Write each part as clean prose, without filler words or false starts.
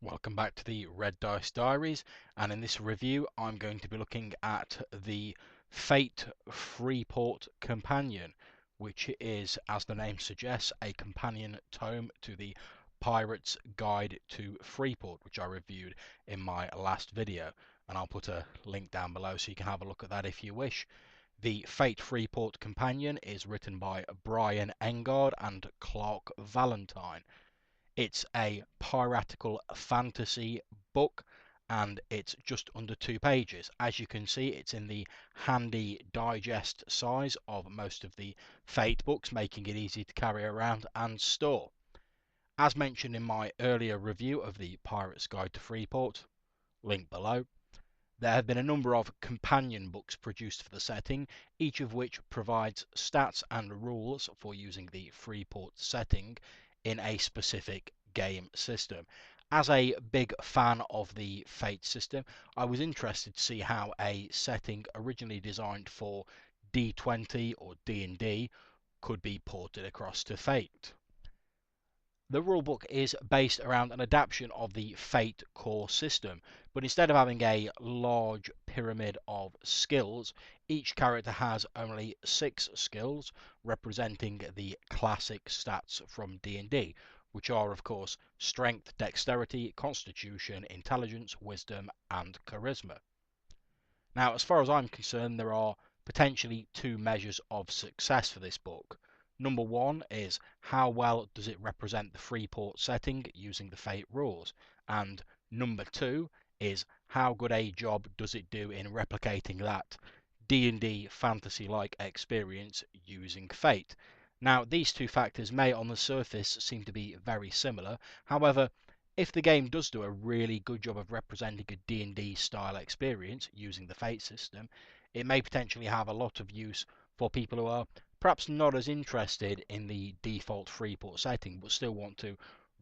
Welcome back to the Red Dice Diaries, and in this review I'm going to be looking at the Fate Freeport Companion, which is, as the name suggests, a companion tome to the Pirate's Guide to Freeport, which I reviewed in my last video, and I'll put a link down below so you can have a look at that if you wish. The Fate Freeport Companion is written by Brian Engard and Clark Valentine. It's a piratical fantasy book and it's just under 2 pages. As you can see, it's in the handy digest size of most of the Fate books, making it easy to carry around and store. As mentioned in my earlier review of the Pirate's Guide to Freeport, link below, there have been a number of companion books produced for the setting, each of which provides stats and rules for using the Freeport setting in a specific game system. As a big fan of the Fate system, I was interested to see how a setting originally designed for D20 or D&D could be ported across to Fate. The rulebook is based around an adaptation of the Fate core system, but instead of having a large pyramid of skills, each character has only 6 skills, representing the classic stats from D&D, which are of course strength, dexterity, constitution, intelligence, wisdom, and charisma. Now, as far as I'm concerned, there are potentially 2 measures of success for this book. Number 1 is how well does it represent the Freeport setting using the Fate rules, and number 2 is how good a job does it do in replicating that D&D fantasy-like experience using Fate. Now, these 2 factors may on the surface seem to be very similar. However, if the game does do a really good job of representing a D&D style experience using the Fate system, it may potentially have a lot of use for people who are perhaps not as interested in the default Freeport setting but still want to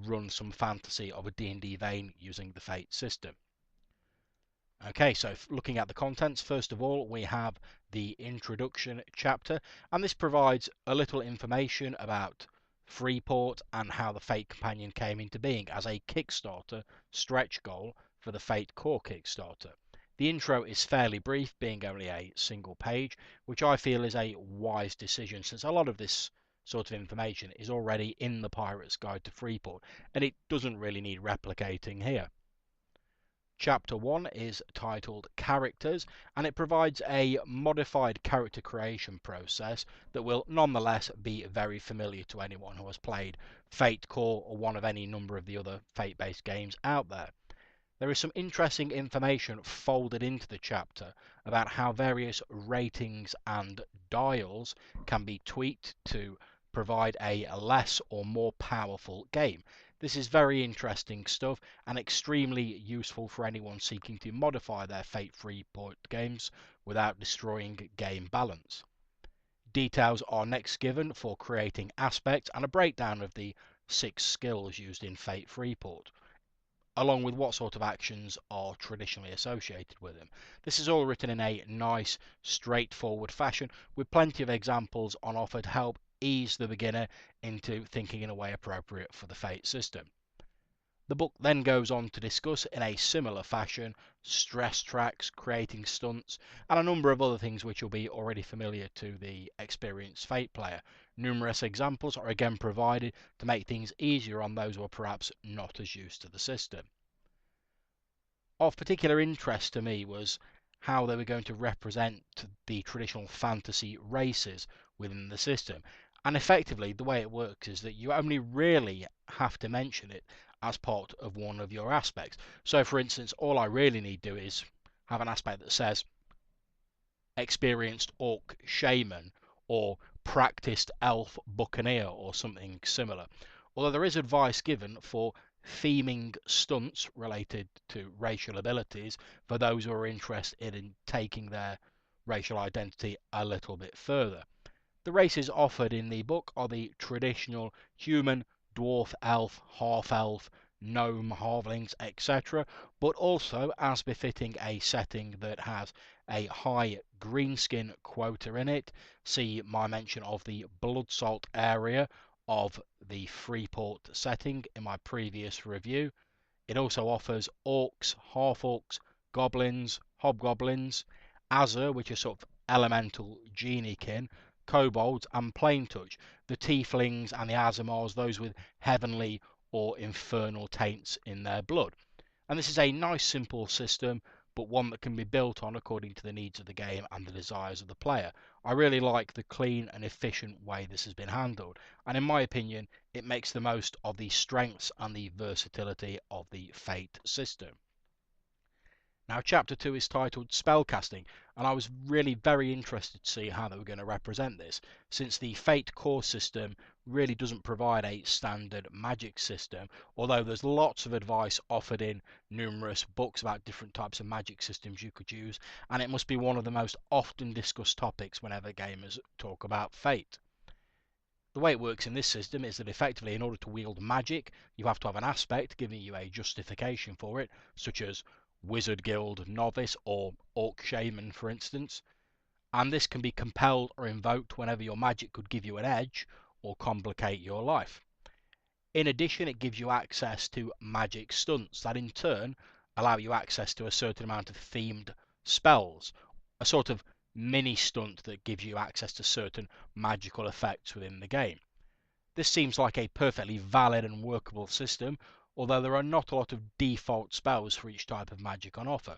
run some fantasy of a D&D vein using the Fate system. Okay, so looking at the contents, first of all, we have the introduction chapter, and this provides a little information about Freeport and how the Fate Companion came into being as a Kickstarter stretch goal for the Fate Core Kickstarter. The intro is fairly brief, being only a single page, which I feel is a wise decision since a lot of this sort of information is already in the Pirate's Guide to Freeport, and it doesn't really need replicating here. Chapter 1 is titled Characters, and it provides a modified character creation process that will nonetheless be very familiar to anyone who has played Fate Core or one of any number of the other Fate-based games out there. There is some interesting information folded into the chapter about how various ratings and dials can be tweaked to provide a less or more powerful game. This is very interesting stuff and extremely useful for anyone seeking to modify their Fate Freeport games without destroying game balance. Details are next given for creating aspects and a breakdown of the 6 skills used in Fate Freeport, along with what sort of actions are traditionally associated with them. This is all written in a nice, straightforward fashion, with plenty of examples on offer to help ease the beginner into thinking in a way appropriate for the Fate system. The book then goes on to discuss in a similar fashion stress tracks, creating stunts, and a number of other things which will be already familiar to the experienced Fate player. Numerous examples are again provided to make things easier on those who are perhaps not as used to the system. Of particular interest to me was how they were going to represent the traditional fantasy races within the system. And effectively, the way it works is that you only really have to mention it as part of one of your aspects. So, for instance, all I really need to do is have an aspect that says experienced orc shaman or practiced elf buccaneer or something similar. Although there is advice given for theming stunts related to racial abilities for those who are interested in taking their racial identity a little bit further. The races offered in the book are the traditional human, dwarf, elf, half-elf, gnome, halflings, etc., but also, as befitting a setting that has a high greenskin quota in it, see my mention of the blood salt area of the Freeport setting in my previous review. It also offers orcs, half-orcs, goblins, hobgoblins, Azur, which are sort of elemental genie-kin, kobolds, and plain touch, the tieflings and the Azimars, those with heavenly or infernal taints in their blood. And this is a nice simple system, but one that can be built on according to the needs of the game and the desires of the player. I really like the clean and efficient way this has been handled, and in my opinion it makes the most of the strengths and the versatility of the Fate system. Now, chapter 2 is titled Spellcasting, and I was really very interested to see how they were going to represent this, since the Fate core system really doesn't provide a standard magic system, although there's lots of advice offered in numerous books about different types of magic systems you could use, and it must be one of the most often discussed topics whenever gamers talk about Fate. The way it works in this system is that effectively, in order to wield magic, you have to have an aspect giving you a justification for it, such as Wizard Guild Novice or Orc Shaman, for instance. And this can be compelled or invoked whenever your magic could give you an edge or complicate your life. In addition, it gives you access to magic stunts that in turn allow you access to a certain amount of themed spells, a sort of mini stunt that gives you access to certain magical effects within the game. This seems like a perfectly valid and workable system, although there are not a lot of default spells for each type of magic on offer.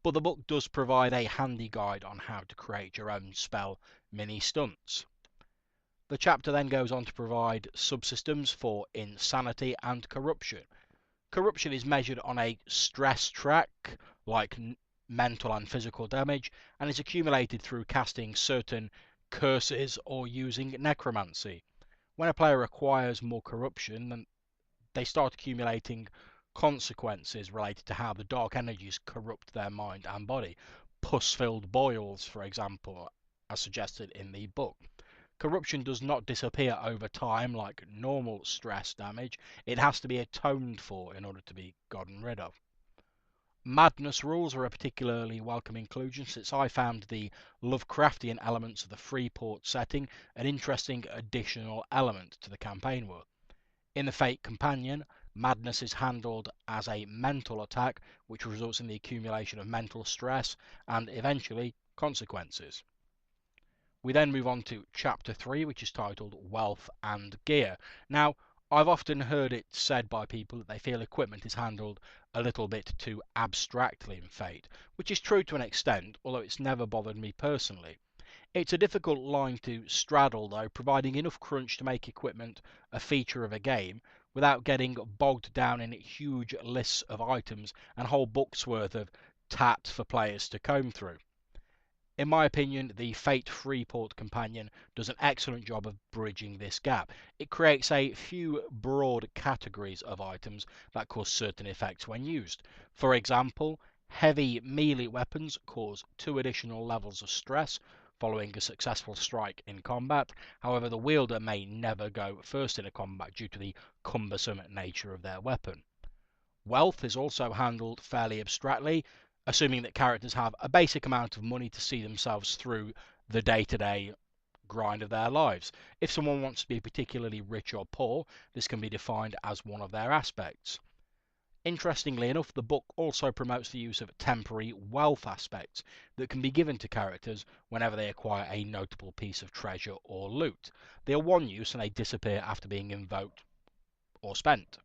But the book does provide a handy guide on how to create your own spell mini stunts. The chapter then goes on to provide subsystems for insanity and corruption. Corruption is measured on a stress track, like mental and physical damage, and is accumulated through casting certain curses or using necromancy. When a player acquires more corruption, then they start accumulating consequences related to how the dark energies corrupt their mind and body. Pus-filled boils, for example, as suggested in the book. Corruption does not disappear over time like normal stress damage. It has to be atoned for in order to be gotten rid of. Madness rules are a particularly welcome inclusion, since I found the Lovecraftian elements of the Freeport setting an interesting additional element to the campaign world. In the Fate Companion, madness is handled as a mental attack, which results in the accumulation of mental stress and eventually consequences. We then move on to chapter 3, which is titled Wealth and Gear. Now, I've often heard it said by people that they feel equipment is handled a little bit too abstractly in Fate, which is true to an extent, although it's never bothered me personally. It's a difficult line to straddle, though, providing enough crunch to make equipment a feature of a game without getting bogged down in huge lists of items and whole books worth of tat for players to comb through. In my opinion, the Fate Freeport Companion does an excellent job of bridging this gap. It creates a few broad categories of items that cause certain effects when used. For example, heavy melee weapons cause 2 additional levels of stress following a successful strike in combat. However, the wielder may never go first in a combat due to the cumbersome nature of their weapon. Wealth is also handled fairly abstractly, assuming that characters have a basic amount of money to see themselves through the day-to-day grind of their lives. If someone wants to be particularly rich or poor, this can be defined as one of their aspects. Interestingly enough, the book also promotes the use of temporary wealth aspects that can be given to characters whenever they acquire a notable piece of treasure or loot. They are one use and they disappear after being invoked or spent.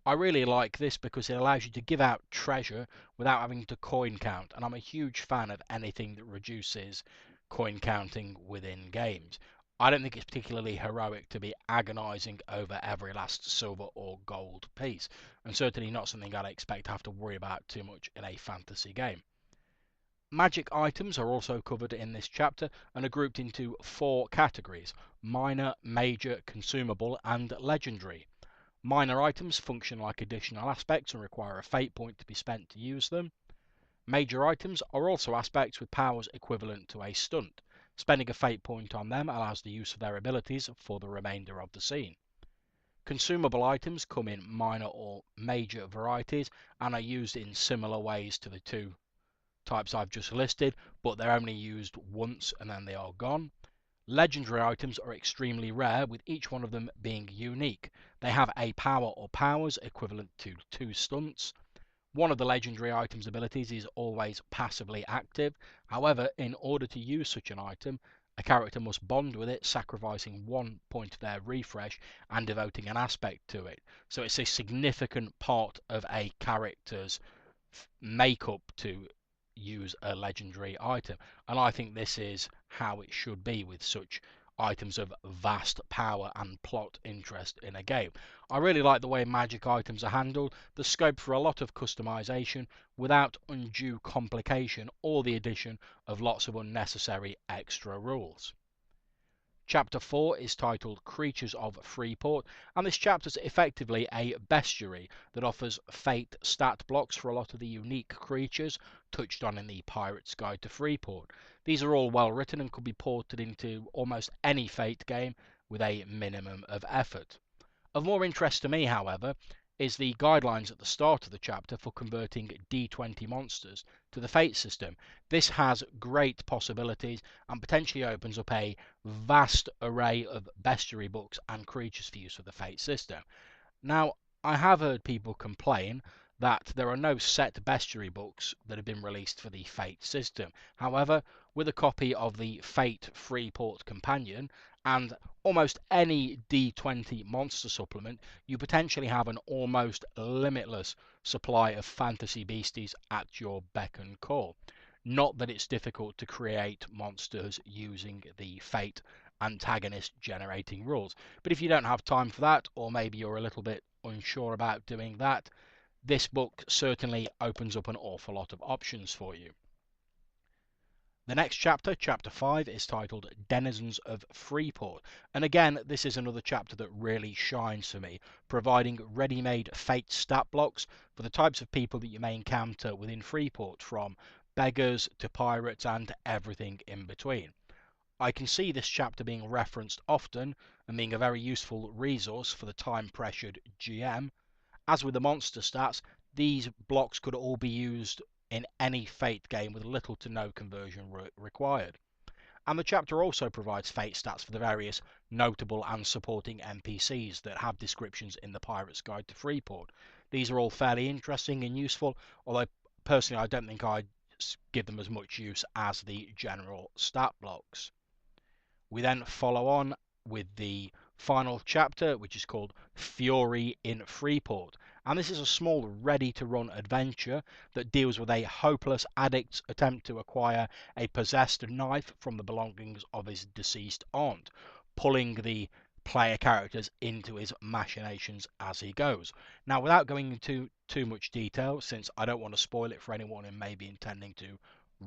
I really like this because it allows you to give out treasure without having to coin count, and I'm a huge fan of anything that reduces coin counting within games. I don't think it's particularly heroic to be agonising over every last silver or gold piece, and certainly not something I'd expect to have to worry about too much in a fantasy game. Magic items are also covered in this chapter and are grouped into 4 categories: minor, major, consumable, and legendary. Minor items function like additional aspects and require a fate point to be spent to use them. Major items are also aspects with powers equivalent to a stunt. Spending a fate point on them allows the use of their abilities for the remainder of the scene. Consumable items come in minor or major varieties and are used in similar ways to the 2 types I've just listed, but they're only used once and then they are gone. Legendary items are extremely rare, with each one of them being unique. They have a power or powers equivalent to 2 stunts. One of the legendary item's abilities is always passively active. However, in order to use such an item, a character must bond with it, sacrificing 1 point of their refresh and devoting an aspect to it. So it's a significant part of a character's makeup to use a legendary item. And I think this is how it should be with such items of vast power and plot interest in a game. I really like the way magic items are handled. There's scope for a lot of customization without undue complication or the addition of lots of unnecessary extra rules. Chapter 4 is titled Creatures of Freeport, and this chapter is effectively a bestiary that offers fate stat blocks for a lot of the unique creatures touched on in the Pirate's Guide to Freeport. These are all well written and could be ported into almost any fate game with a minimum of effort. Of more interest to me, however, is the guidelines at the start of the chapter for converting D20 monsters to the Fate system. This has great possibilities and potentially opens up a vast array of bestiary books and creatures for use for the Fate system. Now, I have heard people complain that there are no set bestiary books that have been released for the Fate system. However, with a copy of the Fate Freeport Companion and almost any D20 monster supplement, you potentially have an almost limitless supply of fantasy beasties at your beck and call. Not that it's difficult to create monsters using the Fate antagonist generating rules. But if you don't have time for that, or maybe you're a little bit unsure about doing that, this book certainly opens up an awful lot of options for you. The next chapter, chapter 5, is titled Denizens of Freeport. And again, this is another chapter that really shines for me, providing ready-made fate stat blocks for the types of people that you may encounter within Freeport, from beggars to pirates and everything in between. I can see this chapter being referenced often and being a very useful resource for the time-pressured GM. As with the monster stats, these blocks could all be used in any Fate game with little to no conversion required. And the chapter also provides Fate stats for the various notable and supporting NPCs that have descriptions in the Pirate's Guide to Freeport. These are all fairly interesting and useful, although personally I don't think I'd give them as much use as the general stat blocks. We then follow on with the final chapter, which is called Fury in Freeport. And this is a small, ready to run adventure that deals with a hopeless addict's attempt to acquire a possessed knife from the belongings of his deceased aunt, pulling the player characters into his machinations as he goes. Now, without going into too much detail, since I don't want to spoil it for anyone who may be intending to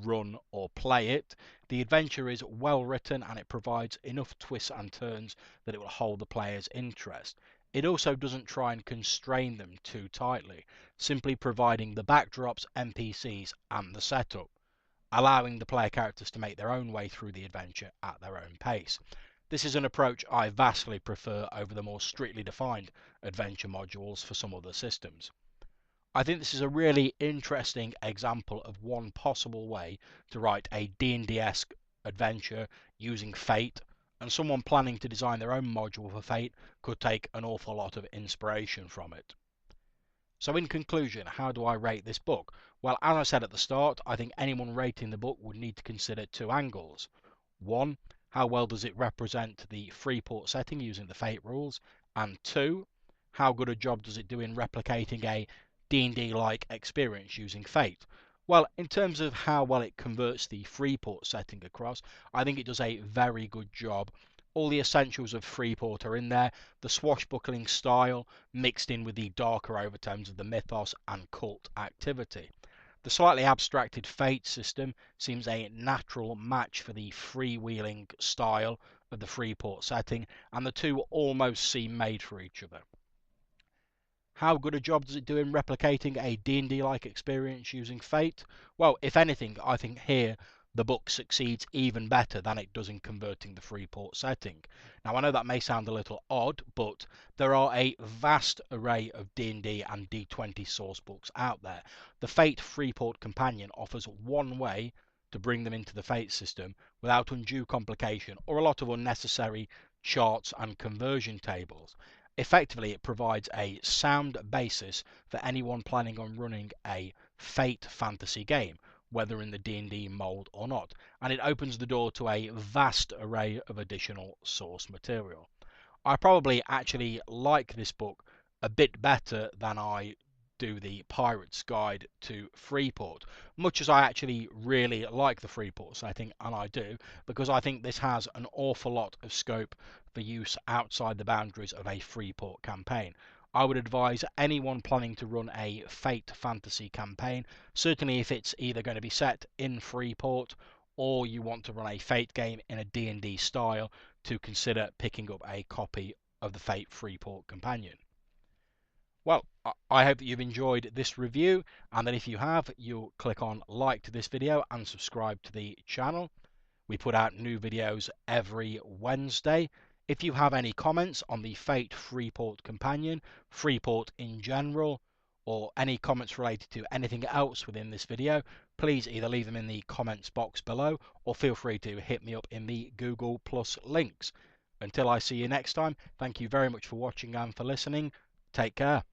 run or play it, the adventure is well written and it provides enough twists and turns that it will hold the player's interest. It also doesn't try and constrain them too tightly, simply providing the backdrops, NPCs, and the setup, allowing the player characters to make their own way through the adventure at their own pace. This is an approach I vastly prefer over the more strictly defined adventure modules for some other systems. I think this is a really interesting example of one possible way to write a D&D-esque adventure using Fate, and someone planning to design their own module for Fate could take an awful lot of inspiration from it. So in conclusion, how do I rate this book? Well, as I said at the start, I think anyone rating the book would need to consider 2 angles. 1, how well does it represent the Freeport setting using the Fate rules? And 2, how good a job does it do in replicating a D&D-like experience using Fate? Well, in terms of how well it converts the Freeport setting across, I think it does a very good job. All the essentials of Freeport are in there, the swashbuckling style mixed in with the darker overtones of the mythos and cult activity. The slightly abstracted Fate system seems a natural match for the freewheeling style of the Freeport setting, and the two almost seem made for each other. How good a job does it do in replicating a D&D-like experience using Fate? Well, if anything, I think here the book succeeds even better than it does in converting the Freeport setting. Now, I know that may sound a little odd, but there are a vast array of D&D and D20 source books out there. The Fate Freeport Companion offers one way to bring them into the Fate system without undue complication or a lot of unnecessary charts and conversion tables. Effectively, it provides a sound basis for anyone planning on running a Fate fantasy game, whether in the D&D mold or not, and it opens the door to a vast array of additional source material. I probably actually like this book a bit better than I do the Pirate's Guide to Freeport, much as I actually really like the Freeport setting, and I do, because I think this has an awful lot of scope for use outside the boundaries of a Freeport campaign. I would advise anyone planning to run a Fate fantasy campaign, certainly if it's either going to be set in Freeport or you want to run a Fate game in a D&D style, to consider picking up a copy of the Fate Freeport Companion. Well, I hope that you've enjoyed this review, and that if you have, you'll click on like to this video and subscribe to the channel. We put out new videos every Wednesday. If you have any comments on the Fate Freeport Companion, Freeport in general, or any comments related to anything else within this video, please either leave them in the comments box below or feel free to hit me up in the Google Plus links. Until I see you next time, thank you very much for watching and for listening. Take care.